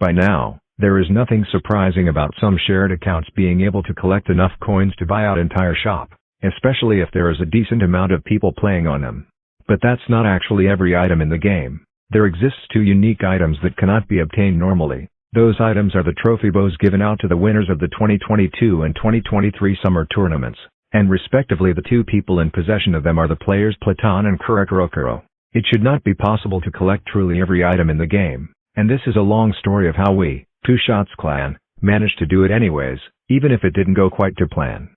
By now, there is nothing surprising about some shared accounts being able to collect enough coins to buy out entire shop, especially if there is a decent amount of people playing on them. But that's not actually every item in the game. There exists 2 unique items that cannot be obtained normally. Those items are the trophy bows given out to the winners of the 2022 and 2023 summer tournaments, and respectively the 2 people in possession of them are the players Platon and Kuro. It should not be possible to collect truly every item in the game, and this is a long story of how we, Two Shots Clan, managed to do it anyways, even if it didn't go quite to plan.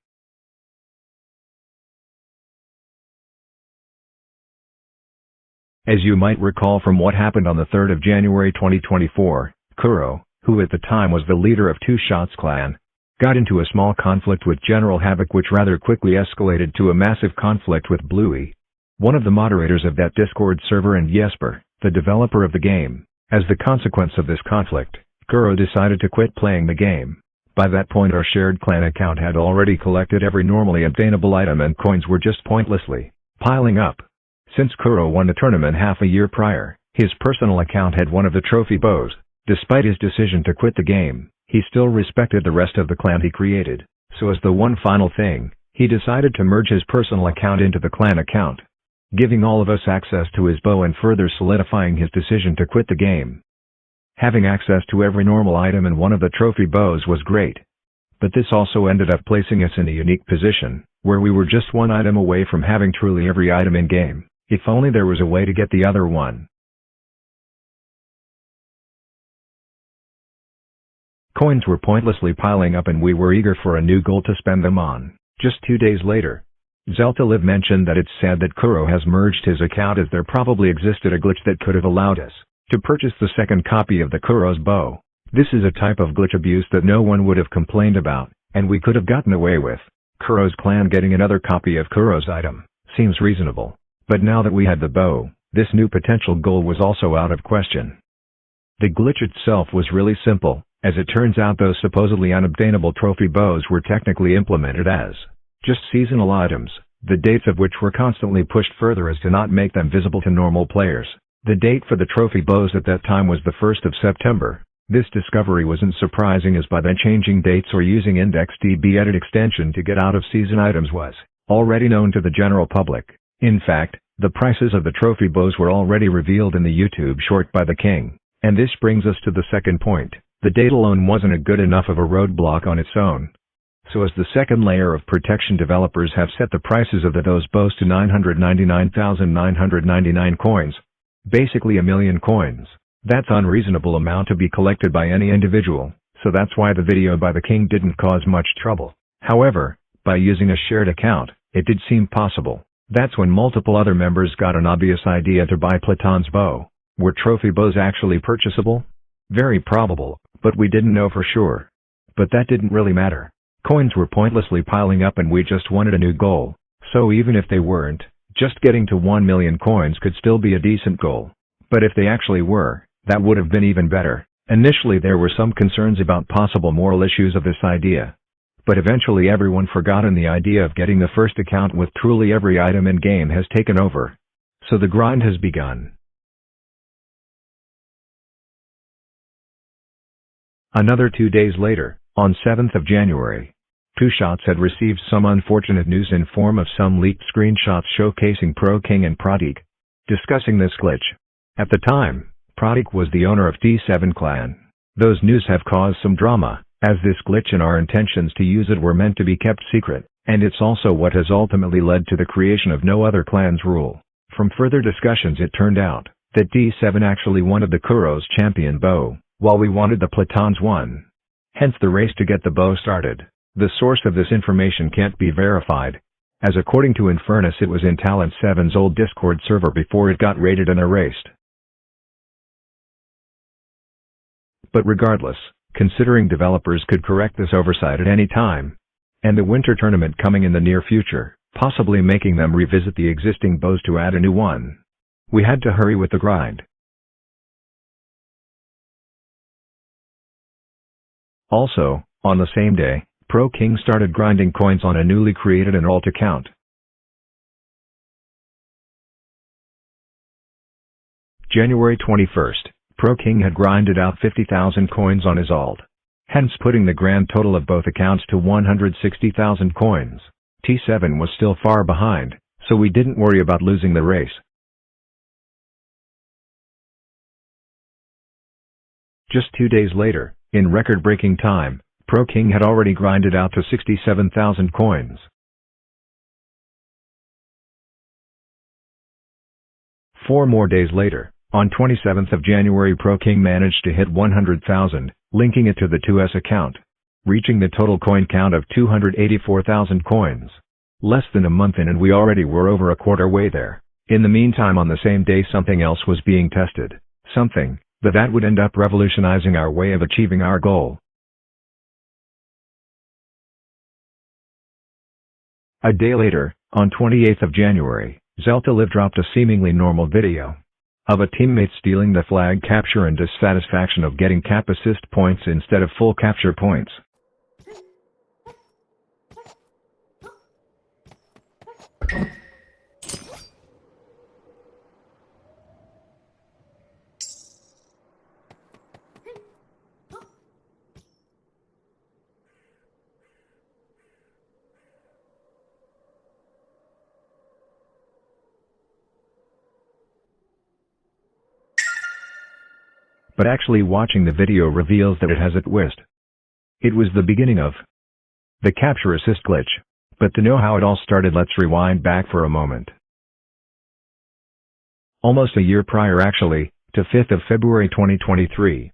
As you might recall from what happened on the 3rd of January 2024, Kuro, who at the time was the leader of Two Shots Clan, got into a small conflict with General Havoc which rather quickly escalated to a massive conflict with Bluey, one of the moderators of that Discord server, and Jesper, the developer of the game. As the consequence of this conflict, Kuro decided to quit playing the game. By that point our shared clan account had already collected every normally obtainable item and coins were just pointlessly piling up. Since Kuro won the tournament half a year prior, his personal account had one of the trophy bows. Despite his decision to quit the game, he still respected the rest of the clan he created, so as the one final thing, he decided to merge his personal account into the clan account, giving all of us access to his bow and further solidifying his decision to quit the game. Having access to every normal item and one of the trophy bows was great. But this also ended up placing us in a unique position, where we were just one item away from having truly every item in-game, if only there was a way to get the other one. Coins were pointlessly piling up and we were eager for a new goal to spend them on. Just 2 days later, Xeltalliv mentioned that it's sad that Kuro has merged his account as there probably existed a glitch that could have allowed us to purchase the second copy of the Kuro's bow. This is a type of glitch abuse that no one would have complained about, and we could have gotten away with. Kuro's clan getting another copy of Kuro's item seems reasonable. But now that we had the bow, this new potential goal was also out of question. The glitch itself was really simple. As it turns out, those supposedly unobtainable trophy bows were technically implemented as just seasonal items, the dates of which were constantly pushed further as to not make them visible to normal players. The date for the trophy bows at that time was the 1st of September. This discovery wasn't surprising as by then changing dates or using IndexedDB edit extension to get out of season items was already known to the general public. In fact, the prices of the trophy bows were already revealed in the YouTube short by the King. And this brings us to the second point. The date alone wasn't a good enough of a roadblock on its own. So as the second layer of protection, developers have set the prices of those bows to 999,999 coins. Basically a million coins. That's unreasonable amount to be collected by any individual, so that's why the video by the King didn't cause much trouble. However, by using a shared account, it did seem possible. That's when multiple other members got an obvious idea to buy Platon's bow. Were trophy bows actually purchasable? Very probable, but we didn't know for sure. But that didn't really matter. Coins were pointlessly piling up and we just wanted a new goal, so even if they weren't, just getting to 1 million coins could still be a decent goal. But if they actually were, that would have been even better. Initially there were some concerns about possible moral issues of this idea. But eventually everyone forgot, and the idea of getting the first account with truly every item in game has taken over. So the grind has begun. Another 2 days later, on 7th of January, Two Shots had received some unfortunate news in form of some leaked screenshots showcasing Pro King and Pratik discussing this glitch. At the time, Pratik was the owner of T7 clan. Those news have caused some drama, as this glitch and our intentions to use it were meant to be kept secret, and it's also what has ultimately led to the creation of No Other Clans rule. From further discussions it turned out that T7 actually wanted the Kuro's champion bow, while we wanted the Platon's one. Hence the race to get the bow started. The source of this information can't be verified, as according to Infurness it was in Talent 7's old Discord server before it got raided and erased. But regardless, considering developers could correct this oversight at any time, and the winter tournament coming in the near future, possibly making them revisit the existing bows to add a new one, we had to hurry with the grind. Also, on the same day, Pro King started grinding coins on a newly created and alt account. January 21st, Pro King had grinded out 50,000 coins on his alt, hence putting the grand total of both accounts to 160,000 coins. T7 was still far behind, so we didn't worry about losing the race. Just 2 days later, in record-breaking time, Pro King had already grinded out to 67,000 coins. 4 more days later, on 27th of January, Pro King managed to hit 100,000, linking it to the 2S account, reaching the total coin count of 284,000 coins. Less than a month in and we already were over a quarter way there. In the meantime, on the same day, something else was being tested, something that would end up revolutionizing our way of achieving our goal. A day later, on 28th of January, Xeltalliv dropped a seemingly normal video of a teammate stealing the flag capture and dissatisfaction of getting cap assist points instead of full capture points. But actually watching the video reveals that it has a twist. It was the beginning of the capture assist glitch. But to know how it all started, let's rewind back for a moment. Almost a year prior, actually, to 5th of February 2023.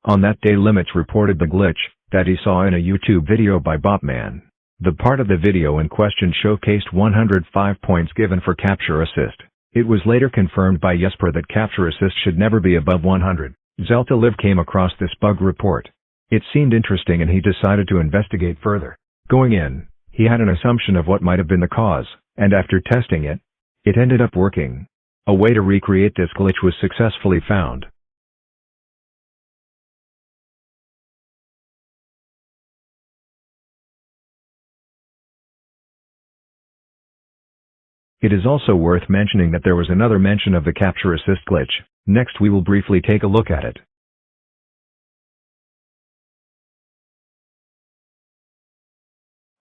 On that day, Limits reported the glitch that he saw in a YouTube video by Botman. The part of the video in question showcased 105 points given for capture assist. It was later confirmed by Jesper that capture assist should never be above 100. Xeltalliv came across this bug report. It seemed interesting and he decided to investigate further. Going in, he had an assumption of what might have been the cause, and after testing it, it ended up working. A way to recreate this glitch was successfully found. It is also worth mentioning that there was another mention of the capture assist glitch. Next we will briefly take a look at it.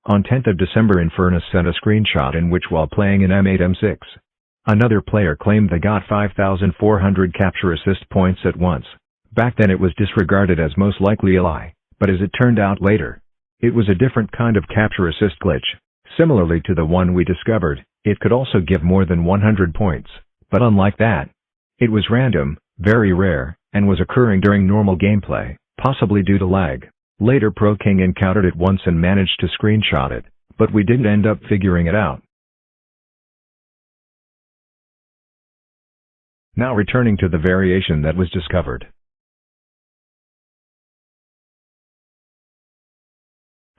On 10th of December, Infurness sent a screenshot in which, while playing an M8-M6, another player claimed they got 5,400 capture assist points at once. Back then it was disregarded as most likely a lie, but as it turned out later, it was a different kind of capture assist glitch. Similarly to the one we discovered, it could also give more than 100 points, but unlike that, it was random, very rare, and was occurring during normal gameplay, possibly due to lag. Later Pro King encountered it once and managed to screenshot it, but we didn't end up figuring it out. Now returning to the variation that was discovered.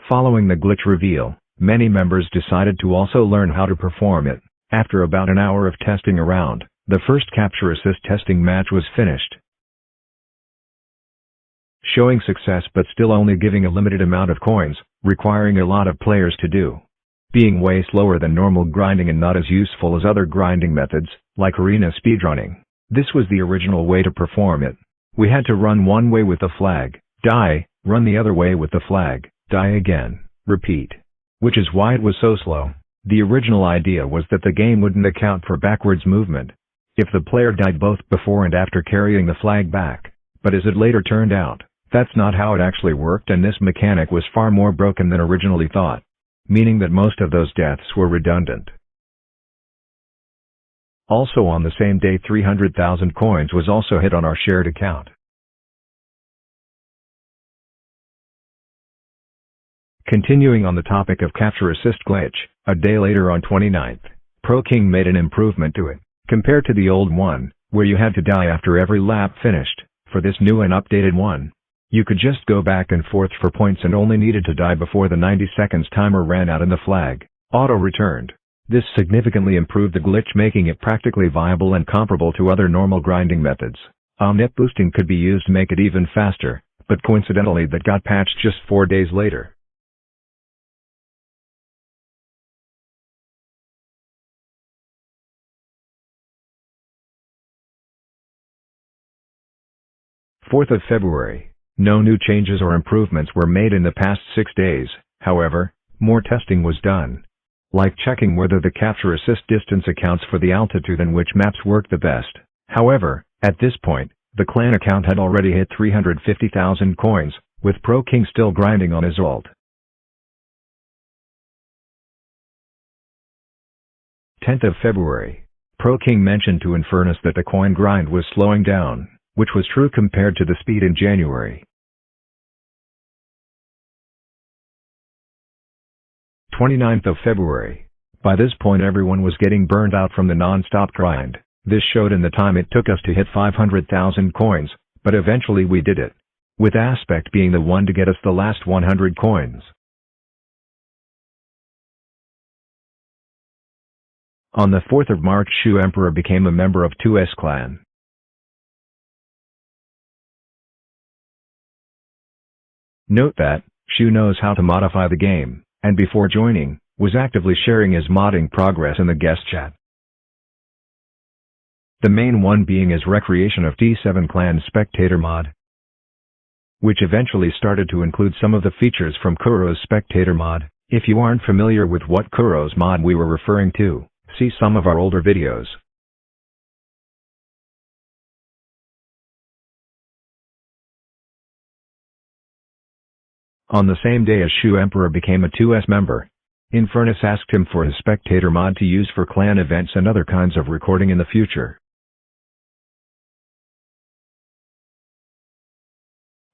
Following the glitch reveal, many members decided to also learn how to perform it. After about an hour of testing around, the first capture assist testing match was finished, showing success but still only giving a limited amount of coins, requiring a lot of players to do. Being way slower than normal grinding and not as useful as other grinding methods, like arena speedrunning. This was the original way to perform it. We had to run one way with the flag, die, run the other way with the flag, die again, repeat. Which is why it was so slow. The original idea was that the game wouldn't account for backwards movement if the player died both before and after carrying the flag back. But as it later turned out, that's not how it actually worked, and this mechanic was far more broken than originally thought, meaning that most of those deaths were redundant. Also on the same day, 300,000 coins was also hit on our shared account. Continuing on the topic of capture assist glitch, a day later on 29th, Pro King made an improvement to it. Compared to the old one, where you had to die after every lap finished, for this new and updated one, you could just go back and forth for points and only needed to die before the 90 seconds timer ran out and the flag auto-returned. This significantly improved the glitch, making it practically viable and comparable to other normal grinding methods. Omnet boosting could be used to make it even faster, but coincidentally that got patched just 4 days later. 4th of February. No new changes or improvements were made in the past 6 days, however, more testing was done. Like checking whether the capture assist distance accounts for the altitude and which maps work the best. However, at this point, the clan account had already hit 350,000 coins, with Pro King still grinding on his ult. 10th of February. Pro King mentioned to Infurness that the coin grind was slowing down, which was true compared to the speed in January. 29th of February. By this point everyone was getting burned out from the non-stop grind. This showed in the time it took us to hit 500,000 coins, but eventually we did it. With Aspect being the one to get us the last 100 coins. On the 4th of March Shu Emperor became a member of 2S clan. Note that, Shu knows how to modify the game, and before joining, was actively sharing his modding progress in the guest chat. The main one being his recreation of T7 clan spectator mod, which eventually started to include some of the features from Kuro's spectator mod. If you aren't familiar with what Kuro's mod we were referring to, see some of our older videos. On the same day as Shu Emperor became a 2S member, Infurness asked him for his spectator mod to use for clan events and other kinds of recording in the future.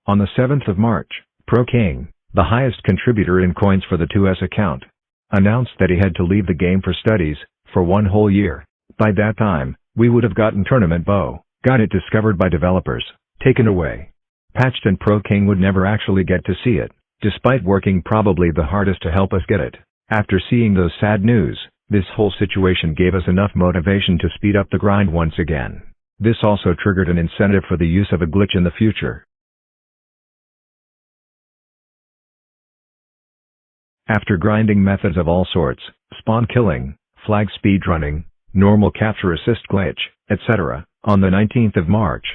On the 7th of March, Pro King, the highest contributor in coins for the 2S account, announced that he had to leave the game for studies, for 1 whole year. By that time, we would have gotten Tournament Bow, got it discovered by developers, taken away, patched, and Pro King would never actually get to see it, despite working probably the hardest to help us get it. After seeing those sad news, this whole situation gave us enough motivation to speed up the grind once again. This also triggered an incentive for the use of a glitch in the future. After grinding methods of all sorts, spawn killing, flag speedrunning, normal capture assist glitch, etc., on the 19th of March,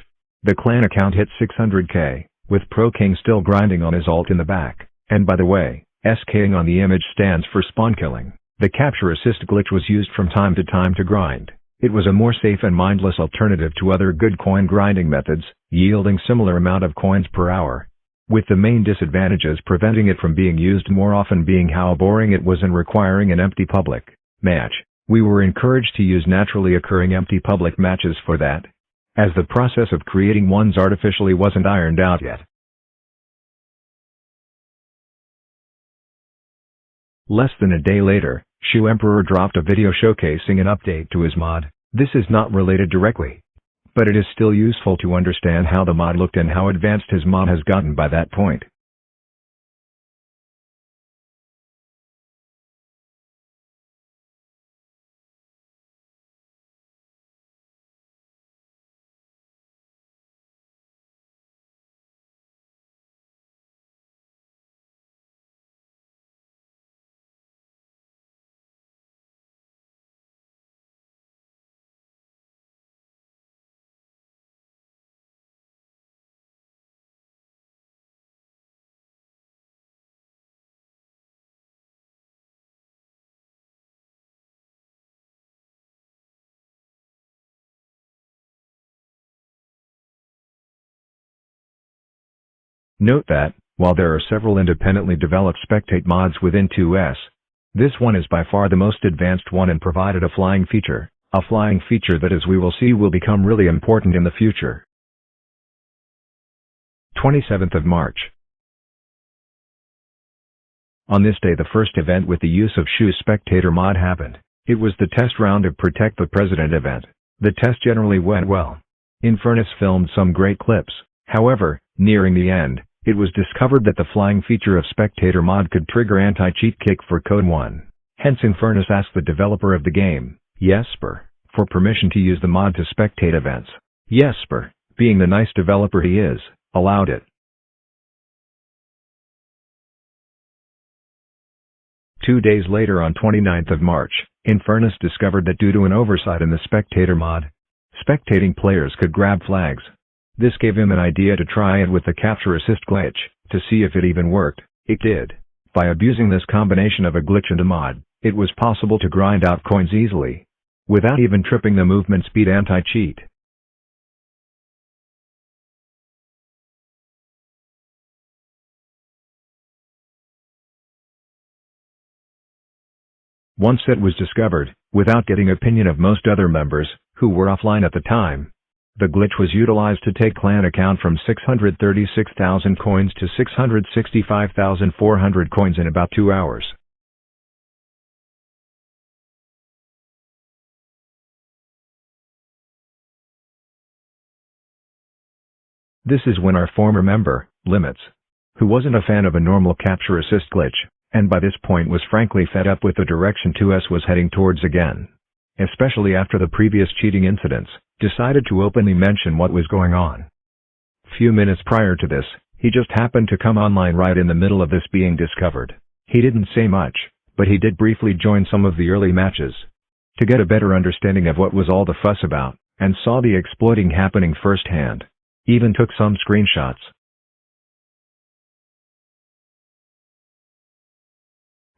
the clan account hit 600k, with Pro King still grinding on his ult in the back. And by the way, SKing on the image stands for spawn killing. The capture assist glitch was used from time to time to grind. It was a more safe and mindless alternative to other good coin grinding methods, yielding similar amount of coins per hour, with the main disadvantages preventing it from being used more often being how boring it was and requiring an empty public match. We were encouraged to use naturally occurring empty public matches for that, as the process of creating ones artificially wasn't ironed out yet. Less than a day later, Shu Emperor dropped a video showcasing an update to his mod. This is not related directly, but it is still useful to understand how the mod looked and how advanced his mod has gotten by that point. Note that, while there are several independently developed spectate mods within 2S, this one is by far the most advanced one and provided a flying feature that, as we will see, will become really important in the future. 27th of March. On this day the first event with the use of Shu's spectator mod happened. It was the test round of Protect the President event. The test generally went well. Infurness filmed some great clips. However, nearing the end, it was discovered that the flying feature of spectator mod could trigger anti-cheat kick for Code 1. Hence Infurness asked the developer of the game, Jesper, for permission to use the mod to spectate events. Jesper, being the nice developer he is, allowed it. 2 days later, on 29th of March, Infurness discovered that due to an oversight in the spectator mod, spectating players could grab flags. This gave him an idea to try it with the capture assist glitch, to see if it even worked. It did. By abusing this combination of a glitch and a mod, it was possible to grind out coins easily, without even tripping the movement speed anti-cheat. Once it was discovered, without getting opinion of most other members, who were offline at the time, the glitch was utilized to take clan account from 636,000 coins to 665,400 coins in about 2 hours. This is when our former member, Limits, who wasn't a fan of a normal capture assist glitch, and by this point was frankly fed up with the direction 2S was heading towards again, especially after the previous cheating incidents, decided to openly mention what was going on. Few minutes prior to this, he just happened to come online right in the middle of this being discovered. He didn't say much, but he did briefly join some of the early matches, to get a better understanding of what was all the fuss about, and saw the exploiting happening firsthand. Even took some screenshots.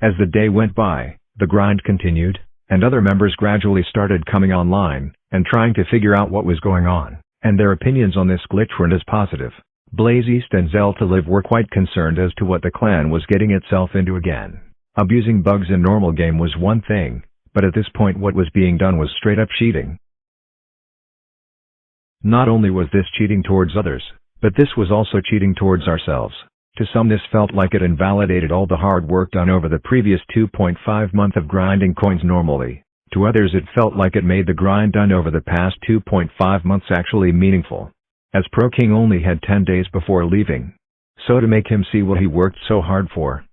As the day went by, the grind continued, and other members gradually started coming online, and trying to figure out what was going on, and their opinions on this glitch weren't as positive. Blazyst and Xeltalliv were quite concerned as to what the clan was getting itself into again. Abusing bugs in normal game was one thing, but at this point what was being done was straight up cheating. Not only was this cheating towards others, but this was also cheating towards ourselves. To some this felt like it invalidated all the hard work done over the previous 2.5 months of grinding coins normally. To others it felt like it made the grind done over the past 2.5 months actually meaningful, as Pro King only had 10 days before leaving. So to make him see what he worked so hard for.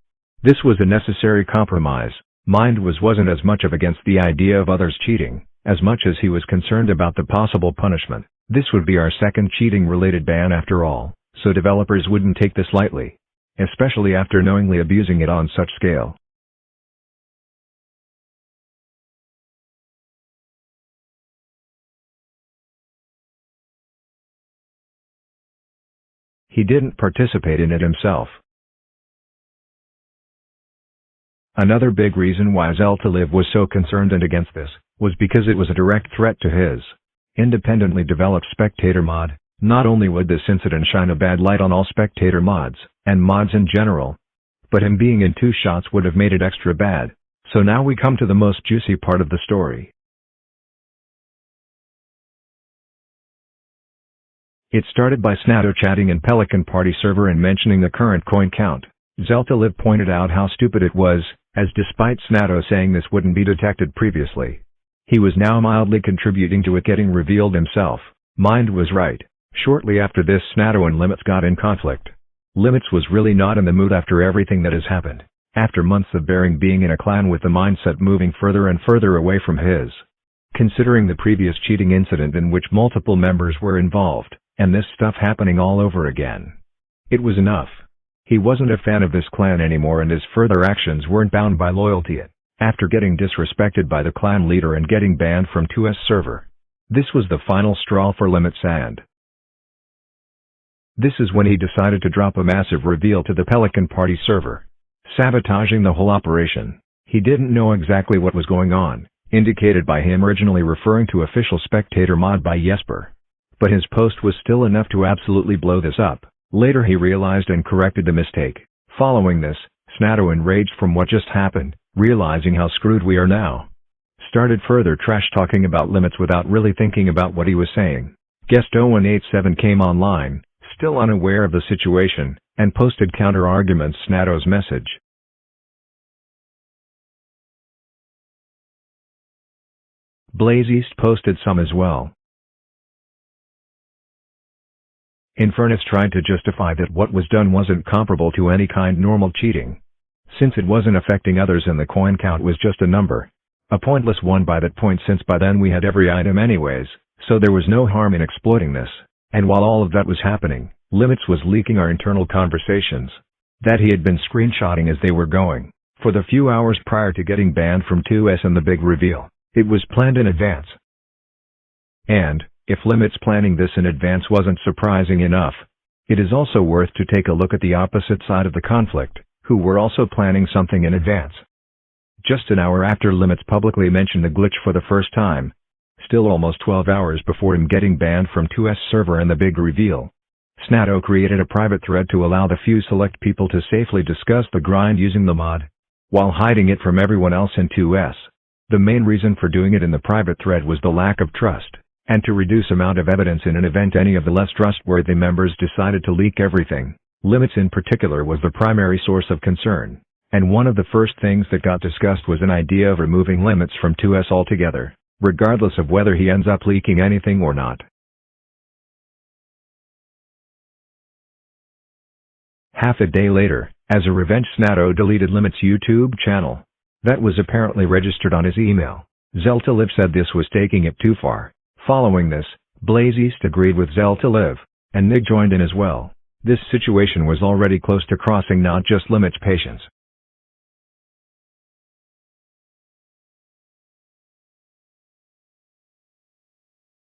This was a necessary compromise. Mind wasn't as much of against the idea of others cheating, as much as he was concerned about the possible punishment. This would be our second cheating-related ban after all, so developers wouldn't take this lightly, especially after knowingly abusing it on such scale. He didn't participate in it himself. Another big reason why Xeltalliv was so concerned and against this, was because it was a direct threat to his independently developed spectator mod. Not only would this incident shine a bad light on all spectator mods, and mods in general, but him being in 2 shots would have made it extra bad. So now we come to the most juicy part of the story. It started by Snadow chatting in Pelican Party server and mentioning the current coin count. Xeltalliv pointed out how stupid it was, as despite Snadow saying this wouldn't be detected previously, he was now mildly contributing to it getting revealed himself. Mind was right. Shortly after this Snadow and Limits got in conflict. Limits was really not in the mood after everything that has happened, after months of being in a clan with the mindset moving further and further away from his. Considering the previous cheating incident in which multiple members were involved, and this stuff happening all over again, it was enough. He wasn't a fan of this clan anymore and his further actions weren't bound by loyalty. After getting disrespected by the clan leader and getting banned from 2S server. This was the final straw for Limits and this is when he decided to drop a massive reveal to the Pelican Party server, sabotaging the whole operation. He didn't know exactly what was going on, indicated by him originally referring to official spectator mod by Jesper. But his post was still enough to absolutely blow this up. Later he realized and corrected the mistake. Following this, Snadow, enraged from what just happened, realizing how screwed we are now, started further trash-talking about Limits without really thinking about what he was saying. Guest 0187 came online, still unaware of the situation, and posted counter-arguments Snadow's message. Blazyst posted some as well. Infurness tried to justify that what was done wasn't comparable to any kind normal cheating, since it wasn't affecting others and the coin count was just a number. A pointless one by that point, since by then we had every item anyways, so there was no harm in exploiting this. And while all of that was happening, Limits was leaking our internal conversations that he had been screenshotting as they were going. For the few hours prior to getting banned from 2S and the big reveal, it was planned in advance. And, If limits planning this in advance wasn't surprising enough, it is also worth to take a look at the opposite side of the conflict, who were also planning something in advance. Just an hour after Limits publicly mentioned the glitch for the first time, still almost 12 hours before him getting banned from 2S server and the big reveal, Snadow created a private thread to allow the few select people to safely discuss the grind using the mod, while hiding it from everyone else in 2S. The main reason for doing it in the private thread was the lack of trust, and to reduce amount of evidence in an event any of the less trustworthy members decided to leak everything. Limits in particular was the primary source of concern, and one of the first things that got discussed was an idea of removing Limits from 2S altogether, regardless of whether he ends up leaking anything or not. Half a day later, as a revenge, Snadow deleted Limits' YouTube channel. That was apparently registered on his email. Xeltalliv said this was taking it too far. Following this, Blazyst agreed with Xeltalliv, and Nick joined in as well. This situation was already close to crossing not just Limits' patience.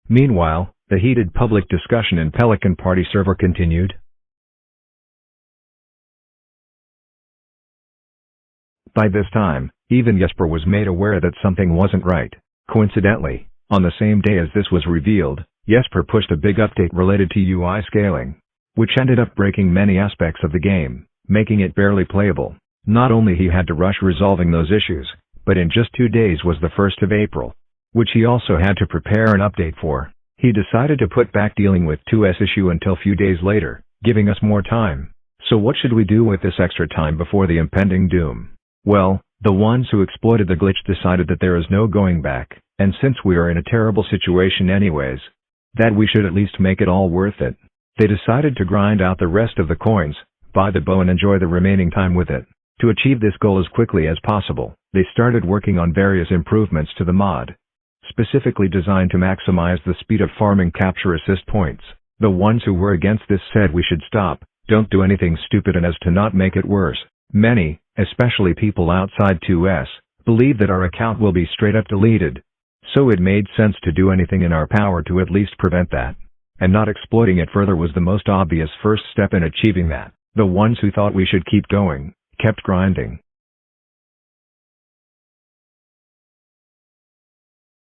Meanwhile, the heated public discussion in Pelican Party server continued. By this time, even Jesper was made aware that something wasn't right. Coincidentally, on the same day as this was revealed, Jesper pushed a big update related to UI scaling, which ended up breaking many aspects of the game, making it barely playable. Not only he had to rush resolving those issues, but in just 2 days was the 1st of April, which he also had to prepare an update for. He decided to put back dealing with 2S issue until few days later, giving us more time. So what should we do with this extra time before the impending doom? Well, the ones who exploited the glitch decided that there is no going back, and since we are in a terrible situation anyways, that we should at least make it all worth it. They decided to grind out the rest of the coins, buy the bow and enjoy the remaining time with it. To achieve this goal as quickly as possible, they started working on various improvements to the mod, specifically designed to maximize the speed of farming capture assist points. The ones who were against this said we should stop, don't do anything stupid, and as to not make it worse. Many, especially people outside 2S, believe that our account will be straight up deleted, so it made sense to do anything in our power to at least prevent that. And not exploiting it further was the most obvious first step in achieving that. The ones who thought we should keep going, kept grinding.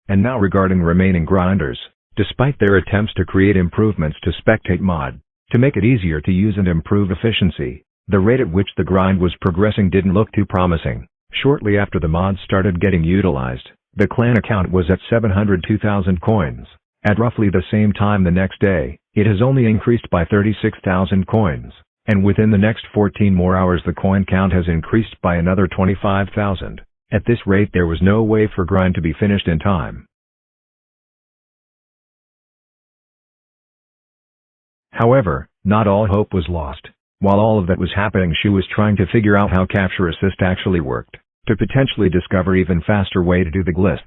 And now regarding remaining grinders, despite their attempts to create improvements to Spectate mod, to make it easier to use and improve efficiency, the rate at which the grind was progressing didn't look too promising. Shortly after the mod started getting utilized, the clan account was at 702,000 coins. At roughly the same time the next day, it has only increased by 36,000 coins, and within the next 14 more hours the coin count has increased by another 25,000. At this rate there was no way for grind to be finished in time. However, not all hope was lost. While all of that was happening, she was trying to figure out how capture assist actually worked, to potentially discover even faster way to do the glitch.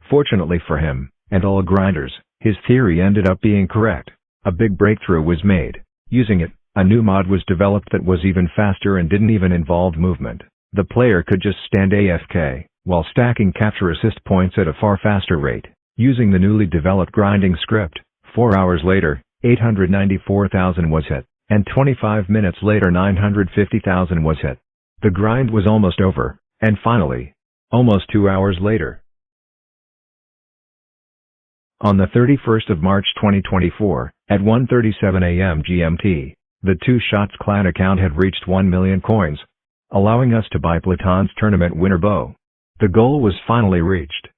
Fortunately for him, and all grinders, his theory ended up being correct. A big breakthrough was made. Using it, a new mod was developed that was even faster and didn't even involve movement. The player could just stand AFK, while stacking capture assist points at a far faster rate. Using the newly developed grinding script, 4 hours later, 894,000 was hit, and 25 minutes later 950,000 was hit. The grind was almost over, and finally, almost 2 hours later, on the 31st of March 2024, at 1:37 a.m. GMT, the Two Shots clan account had reached 1 million coins, allowing us to buy Platon's tournament winner bow. The goal was finally reached.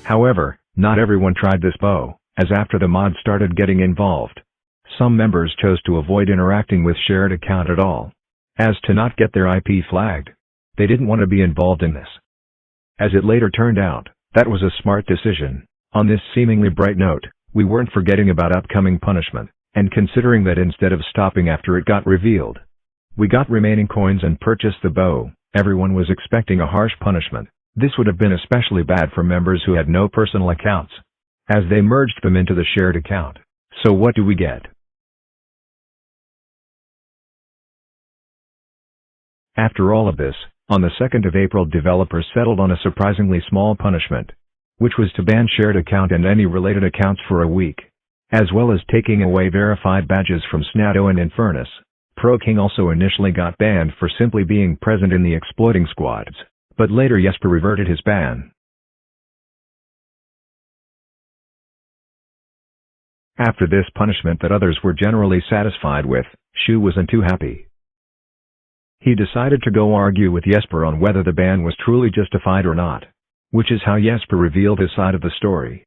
However, not everyone tried this bow, as after the mod started getting involved, some members chose to avoid interacting with shared account at all, as to not get their IP flagged. They didn't want to be involved in this. As it later turned out, that was a smart decision. On this seemingly bright note, we weren't forgetting about upcoming punishment, and considering that instead of stopping after it got revealed, we got remaining coins and purchased the bow, everyone was expecting a harsh punishment. This would have been especially bad for members who had no personal accounts, as they merged them into the shared account. So what do we get? After all of this, on the 2nd of April developers settled on a surprisingly small punishment, which was to ban shared account and any related accounts for a week, as well as taking away verified badges from Snadow and Infurness. ProKing also initially got banned for simply being present in the exploiting squads, but later Jesper reverted his ban. After this punishment that others were generally satisfied with, Shu wasn't too happy. He decided to go argue with Jesper on whether the ban was truly justified or not, which is how Jesper revealed his side of the story.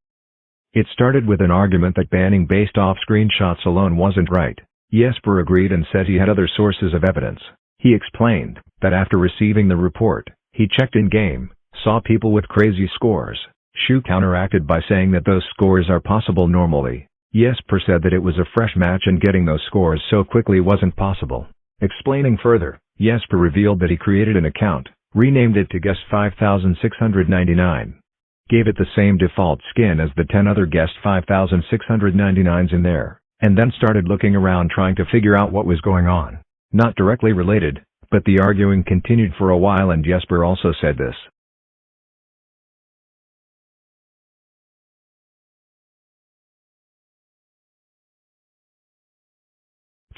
It started with an argument that banning based off screenshots alone wasn't right. Jesper agreed and said he had other sources of evidence. He explained that after receiving the report, he checked in-game, saw people with crazy scores. Shu counteracted by saying that those scores are possible normally. Jesper said that it was a fresh match and getting those scores so quickly wasn't possible. Explaining further, Jesper revealed that he created an account, renamed it to Guest 5699, gave it the same default skin as the 10 other Guest 5699s in there, and then started looking around trying to figure out what was going on. Not directly related, but the arguing continued for a while and Jesper also said this.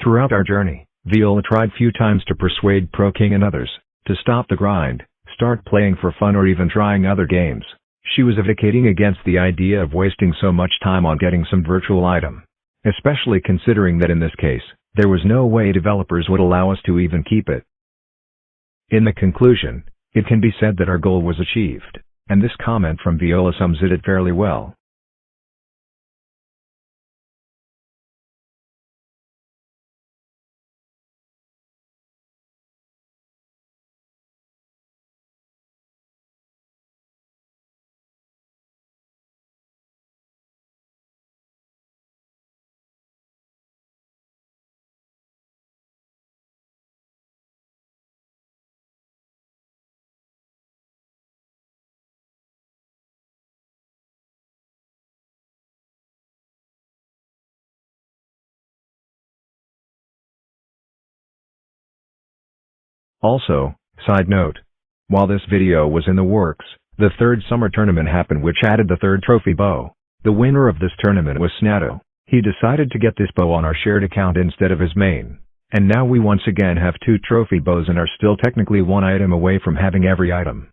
Throughout our journey, Viola tried few times to persuade ProKing and others to stop the grind, start playing for fun or even trying other games. She was advocating against the idea of wasting so much time on getting some virtual item, especially considering that in this case, there was no way developers would allow us to even keep it. In the conclusion, it can be said that our goal was achieved, and this comment from Viola sums it fairly well. Also, side note, while this video was in the works, the third summer tournament happened which added the third trophy bow. The winner of this tournament was Snadow. He decided to get this bow on our shared account instead of his main, and now we once again have two trophy bows and are still technically one item away from having every item.